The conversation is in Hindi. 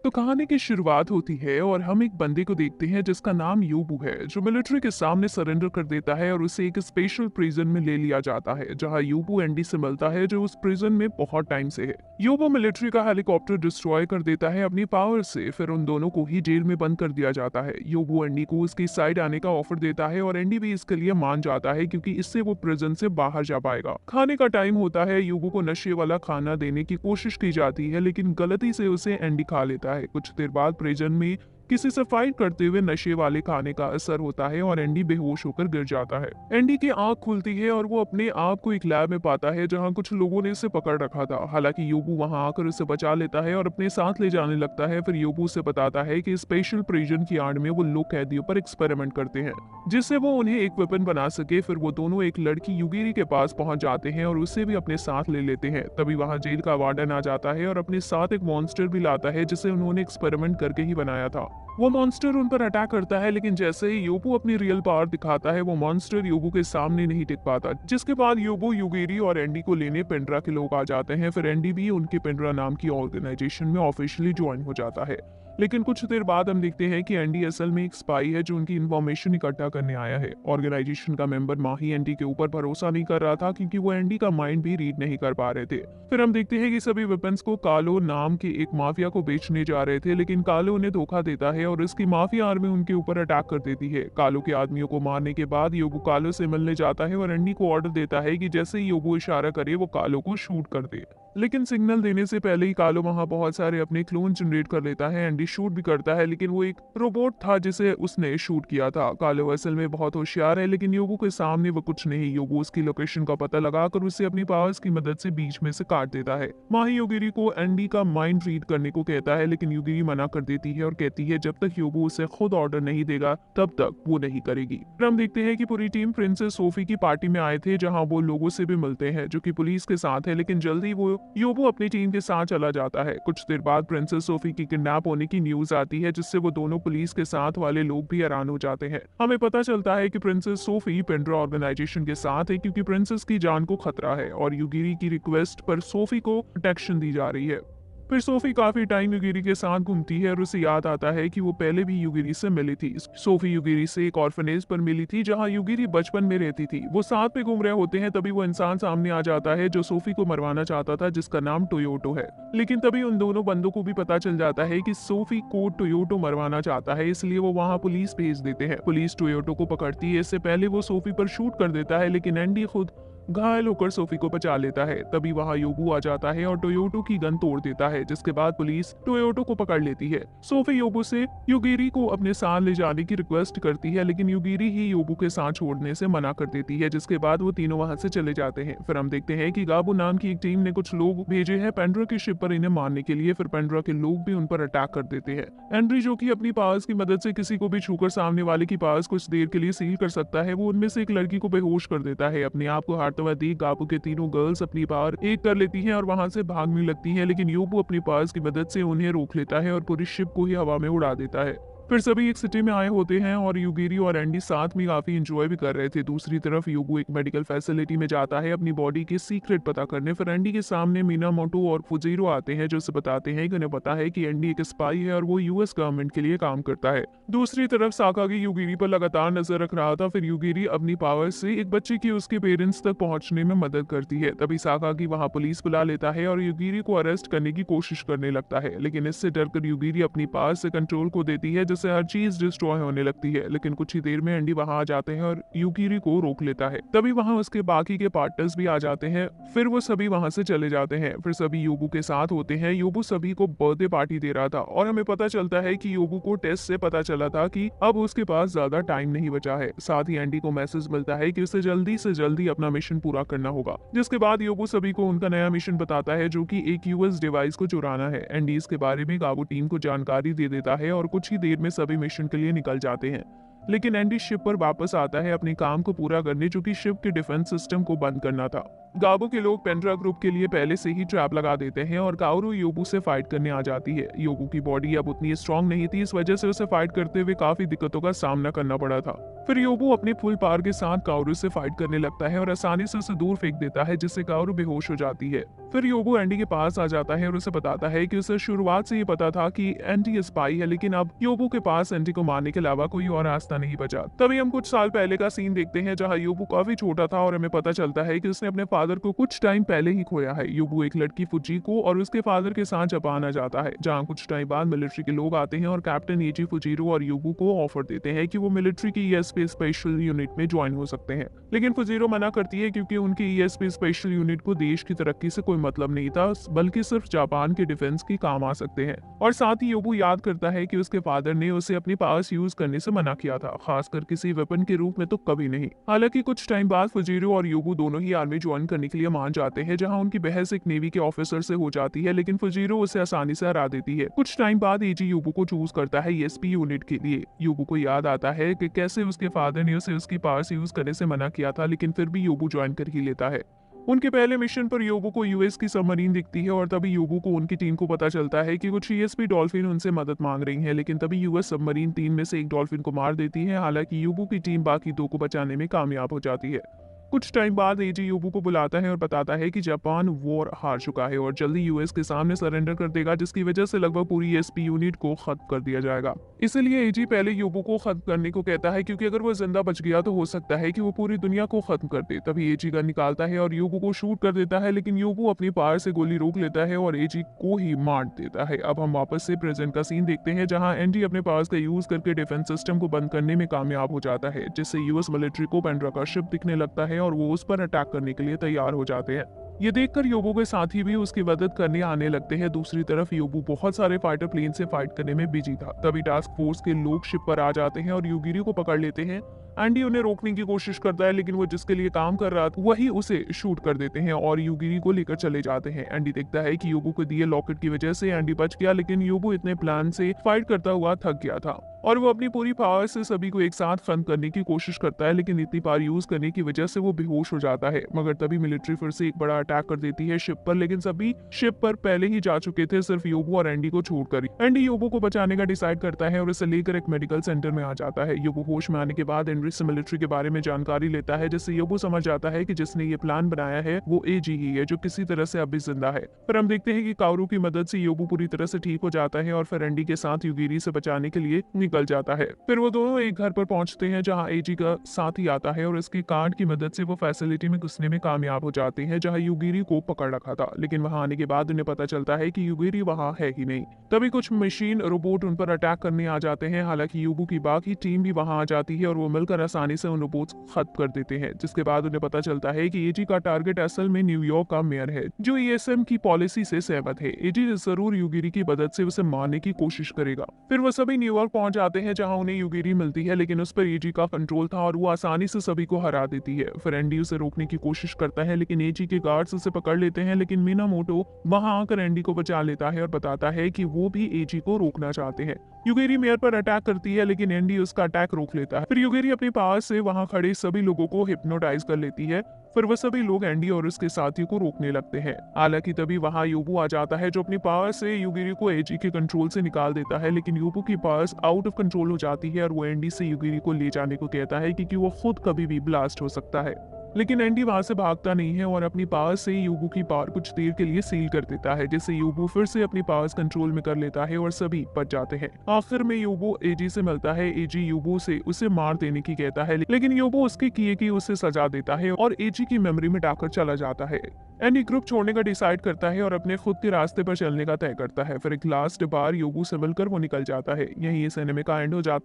तो कहानी की शुरुआत होती है और हम एक बंदे को देखते हैं जिसका नाम यूबू है, जो मिलिट्री के सामने सरेंडर कर देता है और उसे एक स्पेशल प्रिजन में ले लिया जाता है, जहां यूबू एंडी से मिलता है जो उस प्रिजन में बहुत टाइम से है। यूबू मिलिट्री का हेलीकॉप्टर डिस्ट्रॉय कर देता है अपनी पावर से, फिर उन दोनों को ही जेल में बंद कर दिया जाता है। यूबू एंडी को उसकी साइड आने का ऑफर देता है और एंडी भी इसके लिए मान जाता है क्योंकि इससे वो प्रिजन से बाहर जा पाएगा। खाने का टाइम होता है, यूबू को नशे वाला खाना देने की कोशिश की जाती है लेकिन गलती से उसे एंडी खा लेता है। कुछ देर बाद प्रिजन में किसी से फाइट करते हुए नशे वाले खाने का असर होता है और एंडी बेहोश होकर गिर जाता है। एंडी की आंख खुलती है और वो अपने आप को एक लैब में पाता है जहां कुछ लोगों ने उसे पकड़ रखा था। हालांकि योबू वहां आकर उसे बचा लेता है और अपने साथ ले जाने लगता है। फिर योबू उसे बताता है कि स्पेशल प्रिजन की आड़ में वो लोग कैदियों पर एक्सपेरिमेंट करते हैं जिससे वो उन्हें एक वेपन बना सके। फिर वो दोनों एक लड़की युगिरी के पास पहुंच जाते हैं और उसे भी अपने साथ ले लेते हैं। तभी वहां जेल का वार्डन आ जाता है और अपने साथ एक मॉन्स्टर भी लाता है जिसे उन्होंने एक्सपेरिमेंट करके ही बनाया था। वो मॉन्स्टर उन पर अटैक करता है लेकिन जैसे ही योबू अपनी रियल पावर दिखाता है वो मॉन्स्टर योबू के सामने नहीं टिक पाता, जिसके बाद योबू, युगिरी और एंडी को लेने पेंड्रा के लोग आ जाते हैं। फिर एंडी भी उनके पेंड्रा नाम की ऑर्गेनाइजेशन में ऑफिशियली ज्वाइन हो जाता है। लेकिन कुछ देर बाद हम देखते हैं कि एंडी असल में एक स्पाई है जो उनकी इन्फॉर्मेशन इकट्ठा करने आया है। ऑर्गेनाइजेशन का मेंबर माही एंडी के ऊपर भरोसा नहीं कर रहा था क्योंकि वो एंडी का माइंड भी रीड नहीं कर पा रहे थे। फिर हम देखते हैं कि सभी वेपन्स को कालो नाम के एक माफिया को बेचने जा रहे थे, लेकिन कालो उन्हें धोखा देता है और इसकी माफिया आर्मी उनके ऊपर अटैक कर देती है। कालो के आदमियों को मारने के बाद योबू कालो से मिलने जाता है और एंडी को ऑर्डर देता है कि जैसे ही योबू इशारा करे वो कालो को शूट कर दे। लेकिन सिग्नल देने से पहले ही कालो वहां बहुत सारे अपने क्लोन जनरेट कर लेता है। एंडी शूट भी करता है लेकिन वो एक रोबोट था जिसे उसने शूट किया था। कालो असल में बहुत होशियार है लेकिन योबू के सामने वो कुछ नहीं। योबू उसकी लोकेशन का पता लगाकर उसे अपनी पावर्स की मदद से बीच में से काट देता है। माही युगिरी को एंडी का माइंड रीड करने को कहता है लेकिन युगिरी मना कर देती है और कहती है जब तक योबू उसे खुद ऑर्डर नहीं देगा तब तक वो नहीं करेगी। फिर हम देखते हैं कि पूरी टीम प्रिंसेस सोफी की पार्टी में आए थे जहां वो लोगों से भी मिलते हैं जो कि पुलिस के साथ है, लेकिन जल्दी वो योबू अपनी टीम के साथ चला जाता है। कुछ देर बाद प्रिंसेस सोफी की किडनैप होने की न्यूज आती है जिससे वो दोनों पुलिस के साथ वाले लोग भी हैरान हो जाते हैं। हमें पता चलता है कि प्रिंसेस सोफी पेंड्रा ऑर्गेनाइजेशन के साथ है क्योंकि प्रिंसेस की जान को खतरा है और युगिरी की रिक्वेस्ट पर सोफी को प्रोटेक्शन दी जा रही है। फिर सोफी काफी टाइम युगिरी के साथ घूमती है और उसे याद आता है कि वो पहले भी युगिरी से मिली थी। सोफी युगिरी से एक ऑर्फनेज पर मिली थी जहां युगिरी बचपन में रहती थी। वो साथ में घूम रहे होते हैं तभी वो इंसान सामने आ जाता है जो सोफी को मरवाना चाहता था, जिसका नाम टोयोटो है। लेकिन तभी उन दोनों बंदों को भी पता चल जाता है कि सोफी को टोयोटो मरवाना चाहता है, इसलिए वो वहां पुलिस भेज देते हैं। पुलिस टोयोटो को पकड़ती है। इससे पहले वो सोफी पर शूट कर देता है लेकिन एंडी खुद घायल होकर सोफी को बचा लेता है। तभी वहां योबू आ जाता है और टोयोटो की गन तोड़ देता है, जिसके बाद पुलिस टोयोटो को पकड़ लेती है। सोफी योबू से युगिरी को अपने साथ ले जाने की रिक्वेस्ट करती है लेकिन युगिरी ही योबू के साथ छोड़ने से मना कर देती है, जिसके बाद वो तीनों वहां से चले जाते हैं। फिर हम देखते हैं कि गाबू नाम की एक टीम ने कुछ लोग भेजे हैं पेंड्रा की शिप पर इन्हें मारने के लिए। फिर पेंड्रा के लोग भी उन पर अटैक कर देते हैं। एंड्री, जो कि अपनी पावर्स की मदद से किसी को भी छूकर सामने वाले की पावर्स कुछ देर के लिए सील कर सकता है, वो उनमें से एक लड़की को बेहोश कर देता है। अपने आप को हारते हुए देख गाबू के तीनों गर्ल्स अपनी पावर एक कर लेती हैं और वहां से भागने लगती हैं, लेकिन योबू अपनी पावर्स की मदद से उन्हें रोक लेता है और पूरी शिप को ही हवा में उड़ा देता है। फिर सभी एक सिटी में आए होते हैं और युगिरी और एंडी साथ में काफी एंजॉय भी कर रहे थे। दूसरी तरफ योबू एक मेडिकल फैसिलिटी में जाता है अपनी बॉडी के सीक्रेट पता करने। फिर एंडी के सामने मीनामोटो और फुजीरो आते हैं जो उसे बताते हैं कि उन्हें पता है कि एंडी एक स्पाई है और वो यूएस गवर्नमेंट के लिए काम करता है। दूसरी तरफ साकागी युगिरी पर लगातार नजर रख रहा था। फिर युगिरी अपनी पावर से एक बच्चे की उसके पेरेंट्स तक पहुंचने में मदद करती है। तभी साकागी वहां पुलिस बुला लेता है और युगिरी को अरेस्ट करने की कोशिश करने लगता है, लेकिन इससे डरकर युगिरी अपनी पावर से कंट्रोल को देती है जिससे हर चीज डिस्ट्रॉय होने लगती है। लेकिन कुछ ही देर में एंडी वहां आ जाते हैं और युगिरी को रोक लेता है। तभी वहां उसके बाकी के पार्टनर्स भी आ जाते हैं। फिर वो सभी वहां से चले जाते हैं। फिर सभी योबू के साथ होते हैं। योबू सभी को बर्थडे पार्टी दे रहा था और हमें पता चलता है कि योबू को टेस्ट से पता चला था कि अब उसके पास ज्यादा टाइम नहीं बचा है। साथ ही एंडी को मैसेज मिलता है कि उसे जल्दी से जल्दी अपना मिशन पूरा करना होगा, जिसके बाद योबू सभी को उनका नया मिशन बताता है जो कि एक यूएस डिवाइस को चुराना है। एंडी इसके बारे में गाबू टीम को जानकारी दे देता है और कुछ ही देर में सभी मिशन के लिए निकल जाते हैं। लेकिन एंडी शिप पर वापस आता है अपने काम को पूरा करने, जो कि शिप के डिफेंस सिस्टम को बंद करना था। गाबो के लोग पेंड्रा ग्रुप के लिए पहले से ही ट्रैप लगा देते हैं और काओरू योबू से फाइट करने आ जाती है। योबू की बॉडी अब उतनी स्ट्रांग नहीं थी, इस वजह से उसे फाइट करते हुए काफी दिक्कतों का सामना करना पड़ा था। फिर योबू अपनी फुल पावर के साथ काओरू से फाइट करने लगता है और आसानी से उसे दूर फेंक देता है, जिससे काओरू बेहोश हो जाती है। फिर योबू एंडी के पास आ जाता है और उसे बताता है कि उसे शुरुआत से ही पता था कि एंडी स्पाई है, लेकिन अब योबू के पास एंडी को मारने के अलावा कोई और रास्ता नहीं बचा। तभी हम कुछ साल पहले का सीन देखते हैं जहां योबू काफी छोटा था और हमें पता चलता है कि उसने अपने फादर को कुछ टाइम पहले ही खोया है। योबू एक लड़की फुजीको और उसके फादर के साथ जापान आ जाता है, जहां कुछ टाइम बाद मिलिट्री के लोग आते हैं और कैप्टन एजी फुजीरो और योबू को ऑफर देते हैं कि वो मिलिट्री की ईएसपी स्पेशल यूनिट में ज्वाइन हो सकते हैं, लेकिन फुजीरो मना करती है क्योंकि उनकी ईएसपी स्पेशल यूनिट को देश की तरक्की से कोई मतलब नहीं था, बल्कि सिर्फ जापान के डिफेंस की काम आ सकते हैं। और साथ ही योबू याद करता है कि उसके फादर ने उसे अपनी पावर्स यूज करने से मना किया था, खासकर किसी वेपन के रूप में तो कभी नहीं। हालांकि कुछ टाइम बाद फुजीरो और योबू दोनों ही आर्मी ज्वाइन करने के लिए मान जाते हैं, जहां उनकी बहस एक नेवी के ऑफिसर से हो जाती है, लेकिन फुजीरो उसे आसानी से हरा देती है। कुछ टाइम बाद एजी योबू को चूज करता है ईएसपी यूनिट के लिए। योबू को याद आता है कि कैसे उसके फादर ने उसे उसकी पावर्स यूज करने से मना किया था, लेकिन फिर भी योबू ज्वाइन कर ही लेता है। उनके पहले मिशन पर योबू को यूएस की सबमरीन दिखती है और तभी योबू को उनकी टीम को पता चलता है कि कुछ ईएसपी डॉल्फिन उनसे मदद मांग रही हैं, लेकिन तभी यूएस सबमरीन टीम में से एक डॉल्फिन को मार देती है। हालांकि योबू की टीम बाकी दो को बचाने में कामयाब हो जाती है। कुछ टाइम बाद एजी योबू को बुलाता है और बताता है कि जापान वॉर हार चुका है और जल्दी यूएस के सामने सरेंडर कर देगा, जिसकी वजह से लगभग पूरी ईएसपी यूनिट को खत्म कर दिया जाएगा। इसलिए एजी पहले योबू को खत्म करने को कहता है, क्योंकि अगर वो जिंदा बच गया तो हो सकता है कि वो पूरी दुनिया को खत्म कर दे। तभी एजी गन निकालता है और योबू को शूट कर देता है, लेकिन योबू अपनी पावर से गोली रोक लेता है और एजी को ही मार देता है। अब हम वापस से प्रेजेंट का सीन देखते हैं, जहां एंडी अपने पावर्स का यूज करके डिफेंस सिस्टम को बंद करने में कामयाब हो जाता है, जिससे यूएस मिलिट्री को पेंड्रा का शिप दिखने लगता है और वो उस पर अटैक करने के लिए तैयार हो जाते हैं। ये देखकर योबू के साथी भी उसकी मदद करने आने लगते हैं। दूसरी तरफ योबू बहुत सारे फाइटर प्लेन से फाइट करने में बिजी था। तभी टास्क फोर्स के लोग शिप पर आ जाते हैं और युगिरी को पकड़ लेते हैं। एंडी उन्हें रोकने की कोशिश करता है, लेकिन वो जिसके लिए काम कर रहा था वही उसे शूट कर देते हैं और युगिरी को लेकर चले जाते हैं। एंडी देखता है कि योबू को दिए लॉकेट की वजह से एंडी बच गया, लेकिन योबू इतने प्लान से फाइट करता हुआ थक गया था और वो अपनी पूरी पावर से सभी को एक साथ खत्म करने की कोशिश करता है, लेकिन इतनी पावर यूज करने की वजह से वो बेहोश हो जाता है। मगर तभी मिलिट्री फिर से एक बड़ा अटैक कर देती है शिप पर, लेकिन सभी शिप पर पहले ही जा चुके थे, सिर्फ योबू और एंडी को छोड़कर। एंडी योबू को बचाने का डिसाइड करता है और उसे लेकर एक मेडिकल सेंटर में आ जाता है। योबू होश में आने के बाद एंड्री से मिलिट्री के बारे में जानकारी लेता है, जिससे योबू समझ जाता है कि जिसने ये प्लान बनाया है वो एजी ही है, जो किसी तरह से अब भी जिंदा है। फिर हम देखते हैं कि काओरू की मदद से योबू पूरी तरह से ठीक हो जाता है और फिर एंडी के साथ युगिरी से बचाने के लिए निकल जाता है। फिर वो दोनों एक घर पर पहुंचते हैं, जहां एजी का साथी आता है और इसके कार्ड की मदद से वो फैसिलिटी में घुसने में कामयाब हो जाते हैं, जहां युगिरी को पकड़ रखा था। लेकिन वहां आने के बाद उन्हें पता चलता है कि युगिरी वहां है ही नहीं। तभी कुछ मशीन रोबोट उन पर अटैक करने आ जाते हैं। हालांकि योबू की बाकी टीम भी वहां आ जाती है और वो मिलकर आसानी से उन रोबोट्स खत्म कर देते हैं, जिसके बाद उन्हें पता चलता है कि एजी का टारगेट असल में न्यूयॉर्क का मेयर है, जो ईएसएम की पॉलिसी से सहमत है। एजी जरूर युगिरी की मदद से उसे मारने की कोशिश करेगा। फिर वो सभी न्यूयॉर्क पहुंच जाते हैं, जहां उन्हें युगिरी मिलती है, लेकिन उस पर एजी का कंट्रोल था और वो आसानी से सभी को हरा देती है। फिर एंडी उसे रोकने की कोशिश करता है, लेकिन एजी के गार्ड्स उसे पकड़ लेते हैं, लेकिन मिनामोटो वहां आकर एंडी को बचा लेता है और बताता है कि वो भी एजी को रोकना चाहते हैं। युगिरी मेयर पर अटैक करती है, लेकिन एंडी उसका अटैक रोक लेता है। फिर युगिरी अपनी पावर से वहां खड़े सभी लोगों को हिप्नोटाइज कर लेती है। फिर वो सभी लोग एंडी और उसके साथियों को रोकने लगते हैं। हालांकि तभी वहां योबू आ जाता है, जो अपनी पावर से युगिरी को एजी के कंट्रोल से निकाल देता है, लेकिन योबू की पावर्स आउट ऑफ कंट्रोल हो जाती है और वो एंडी से युगिरी को ले जाने को कहता है, क्योंकि वो खुद कभी भी ब्लास्ट हो सकता है। लेकिन एंडी वहां से भागता नहीं है और अपनी पावर से योबू की पावर कुछ देर के लिए सील कर देता है, जिससे योबू फिर से अपनी पावर्स कंट्रोल में कर लेता है और सभी बच जाते हैं। आखिर में योबू एजी से मिलता है। एजी योबू से उसे मार देने की कहता है, लेकिन योबू उसके किए की उसे सजा देता है और एजी की मेमोरी में डालकर चला जाता है। एंडी ग्रुप छोड़ने का डिसाइड करता है और अपने खुद के रास्ते पर चलने का तय करता है। फिर एक लास्ट बार योबू से मिलकर वो निकल जाता है। यही इस एनिमे का एंड हो जाता है।